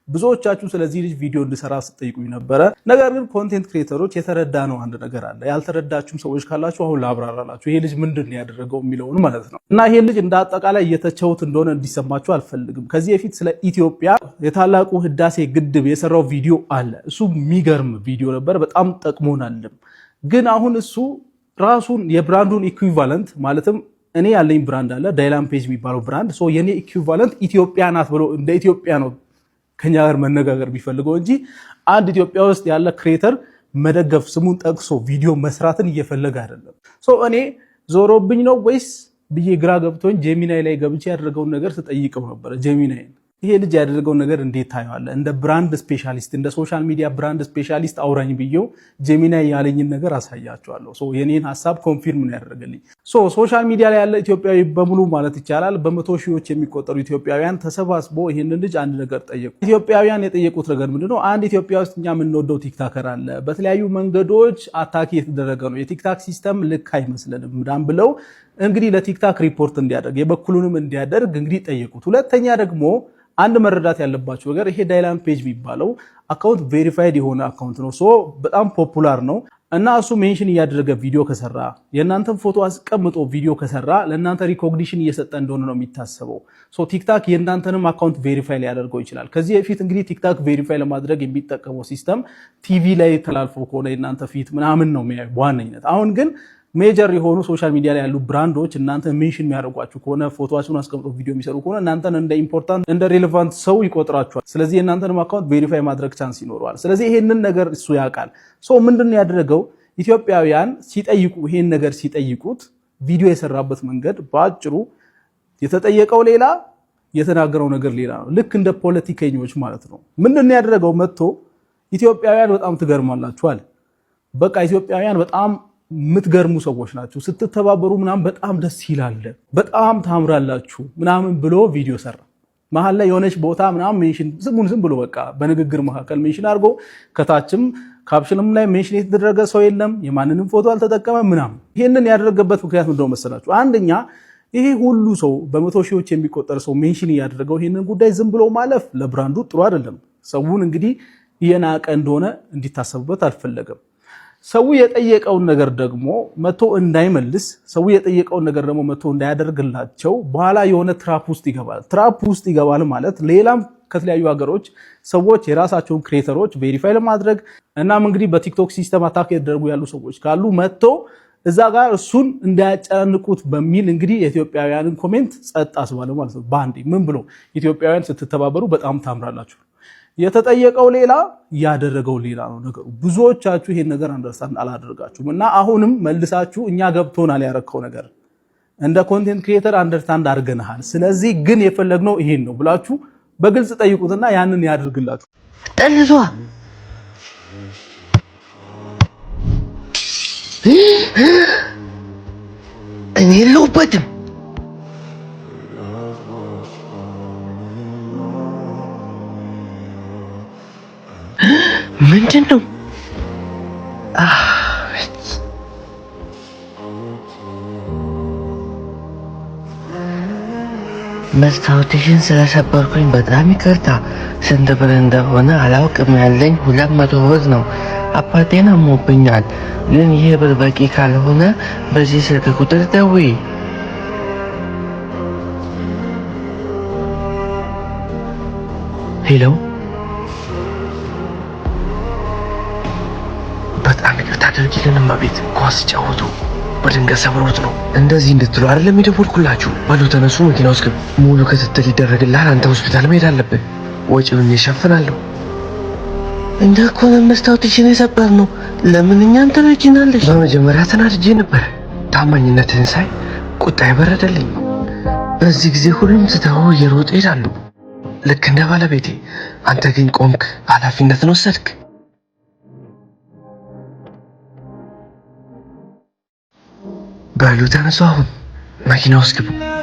ብዙዎቻችሁ ስለዚህ ልጅ ቪዲዮ እንድሰራ ስትጠይቁኝ ነበረ። ነገር ግን ኮንቴንት ክሬተሮች የተረዳ ነው አንድ ነገር አለ። ያልተረዳችሁም ሰዎች ካላችሁ አሁን ላብራራላችሁ፣ ይሄ ልጅ ምንድን ነው ያደረገው የሚለውን ማለት ነው። እና ይሄ ልጅ እንደ አጠቃላይ እየተቸውት እንደሆነ እንዲሰማችሁ አልፈልግም። ከዚህ በፊት ስለ ኢትዮጵያ የታላቁ ህዳሴ ግድብ የሰራው ቪዲዮ አለ። እሱ የሚገርም ቪዲዮ ነበር፣ በጣም ጠቅሞናልም። ግን አሁን እሱ ራሱን የብራንዱን ኢኩቪቫለንት ማለትም እኔ ያለኝ ብራንድ አለ ዳይላን ፔጅ የሚባለው ብራንድ የኔ ኢኩቪቫለንት ኢትዮጵያ ናት ብሎ እንደ ኢትዮጵያ ነው ከኛ ጋር መነጋገር ቢፈልገው እንጂ አንድ ኢትዮጵያ ውስጥ ያለ ክሬተር መደገፍ ስሙን ጠቅሶ ቪዲዮ መስራትን እየፈለገ አይደለም። እኔ ዞሮብኝ ነው ወይስ ብዬ ግራ ገብቶኝ ጄሚናይ ላይ ገብቼ ያደረገውን ነገር ስጠይቀው ነበር። ጄሚናይ ይሄ ልጅ ያደረገውን ነገር እንዴት ታየዋለህ? እንደ ብራንድ ስፔሻሊስት እንደ ሶሻል ሚዲያ ብራንድ ስፔሻሊስት አውራኝ ብዬው ጄሚናይ ያለኝን ነገር አሳያቸዋለሁ። የኔን ሐሳብ ኮንፊርም ነው ያደረገልኝ። ሶሻል ሚዲያ ላይ ያለ ኢትዮጵያዊ በሙሉ ማለት ይቻላል በመቶ ሺዎች የሚቆጠሩ ኢትዮጵያውያን ተሰባስቦ ይሄንን ልጅ አንድ ነገር ጠየቁ። ኢትዮጵያውያን የጠየቁት ነገር ምንድነው? አንድ ኢትዮጵያ ውስጥ እኛ የምንወደው ቲክታከር አለ፣ በተለያዩ መንገዶች አታክ የተደረገ ነው፣ የቲክታክ ሲስተም ልክ አይመስልንም ምናምን ብለው እንግዲህ ለቲክታክ ሪፖርት እንዲያደርግ የበኩሉንም እንዲያደርግ እንግዲህ ጠየቁት። ሁለተኛ ደግሞ አንድ መረዳት ያለባችሁ ነገር ይሄ ዳይላን ፔጅ የሚባለው አካውንት ቬሪፋይድ የሆነ አካውንት ነው። በጣም ፖፑላር ነው እና እሱ ሜንሽን እያደረገ ቪዲዮ ከሰራ የእናንተን ፎቶ አስቀምጦ ቪዲዮ ከሰራ ለእናንተ ሪኮግኒሽን እየሰጠ እንደሆነ ነው የሚታሰበው። ቲክታክ የእናንተንም አካውንት ቬሪፋይ ሊያደርገው ይችላል። ከዚህ በፊት እንግዲህ ቲክታክ ቬሪፋይ ለማድረግ የሚጠቀመው ሲስተም ቲቪ ላይ ተላልፎ ከሆነ የእናንተ ፊት ምናምን ነው የሚያዩ በዋነኝነት። አሁን ግን ሜጀር የሆኑ ሶሻል ሚዲያ ላይ ያሉ ብራንዶች እናንተ ሜንሽን የሚያደርጓችሁ ከሆነ ፎቶዋችሁን አስቀምጦ ቪዲዮ የሚሰሩ ከሆነ እናንተን እንደ ኢምፖርታንት እንደ ሬሌቫንት ሰው ይቆጥራችኋል። ስለዚህ የእናንተንም አካውንት ቬሪፋይ ማድረግ ቻንስ ይኖረዋል። ስለዚህ ይሄንን ነገር እሱ ያውቃል። ምንድን ነው ያደረገው? ኢትዮጵያውያን ሲጠይቁ ይሄን ነገር ሲጠይቁት ቪዲዮ የሰራበት መንገድ በአጭሩ የተጠየቀው ሌላ የተናገረው ነገር ሌላ ነው። ልክ እንደ ፖለቲከኞች ማለት ነው። ምንድን ነው ያደረገው? መጥቶ ኢትዮጵያውያን በጣም ትገርማላችኋል። በቃ ኢትዮጵያውያን በጣም የምትገርሙ ሰዎች ናቸው፣ ስትተባበሩ ምናምን በጣም ደስ ይላል፣ በጣም ታምራላችሁ ምናምን ብሎ ቪዲዮ ሰራ። መሀል ላይ የሆነች ቦታ ምናምን ሜንሽን ስሙን ዝም ብሎ በቃ በንግግር መካከል ሜንሽን አድርጎ ከታችም ካፕሽንም ላይ ሜንሽን የተደረገ ሰው የለም፣ የማንንም ፎቶ አልተጠቀመም ምናምን። ይሄንን ያደረገበት ምክንያት ምንድነው መሰላችሁ? አንደኛ ይሄ ሁሉ ሰው በመቶ ሺዎች የሚቆጠር ሰው ሜንሽን እያደረገው ይሄንን ጉዳይ ዝም ብሎ ማለፍ ለብራንዱ ጥሩ አይደለም። ሰውን እንግዲህ እየናቀ እንደሆነ እንዲታሰብበት አልፈለገም። ሰው የጠየቀውን ነገር ደግሞ መቶ እንዳይመልስ፣ ሰው የጠየቀውን ነገር ደግሞ መቶ እንዳያደርግላቸው በኋላ የሆነ ትራፕ ውስጥ ይገባል። ትራፕ ውስጥ ይገባል ማለት ሌላም ከተለያዩ ሀገሮች ሰዎች የራሳቸውን ክሬተሮች ቬሪፋይ ለማድረግ እናም እንግዲህ በቲክቶክ ሲስተም አታክ ያደረጉ ያሉ ሰዎች ካሉ መቶ እዛ ጋር እሱን እንዳያጨናንቁት በሚል እንግዲህ የኢትዮጵያውያንን ኮሜንት ጸጥ አስባለ ማለት ነው። ባንዴ ምን ብሎ ኢትዮጵያውያን ስትተባበሩ በጣም ታምራላችሁ። የተጠየቀው ሌላ ያደረገው ሌላ ነው ነገሩ። ብዙዎቻችሁ ይሄን ነገር አንደርስታንድ አላደረጋችሁም እና አሁንም መልሳችሁ እኛ ገብቶናል ያረከው ነገር እንደ ኮንቴንት ክሪኤተር አንደርስታንድ አድርገናል፣ ስለዚህ ግን የፈለግነው ይሄን ነው ብላችሁ በግልጽ ጠይቁትና ያንን ያድርግላችሁ። ጠልዟ እኔ የለሁበትም። ምንድን ነው? መስታወትሽን ስለሰበርኩኝ በጣም ይቅርታ። ስንት ብር እንደሆነ አላውቅም። ያለኝ 200 ብር ነው። አባቴን አሞብኛል። ግን ይሄ ብር በቂ ካልሆነ በዚህ ስልክ ቁጥር ደውይ። ሄሎ፣ በጣም ይቅርታ አድርጊልን እማቤት። ኳስ ጫወቱ በድንገት ሰብሮት ነው። እንደዚህ እንድትሉ አይደለም የደወልኩላችሁ። በሉ ተነሱ፣ መኪና ውስጥ ግቡ። ሙሉ ክትትል ይደረግልሃል። አንተ ሆስፒታል መሄድ አለብህ። ወጪውን እሸፍናለሁ። እንደ እኮ መስታወትሽን የሰበር ነው። ለምን እኛን ትረጂናለሽ? በመጀመሪያ ተናድጄ ነበር። ታማኝነትህን ሳይ ቁጣ ይበረደልኝ። በዚህ ጊዜ ሁሉም ስተው እየሮጡ ይሄዳሉ፣ ልክ እንደ ባለቤቴ። አንተ ግን ቆምክ፣ ኃላፊነትን ወሰድክ። በሉ ተነሱ፣ አሁን መኪና ውስጥ ግቡ።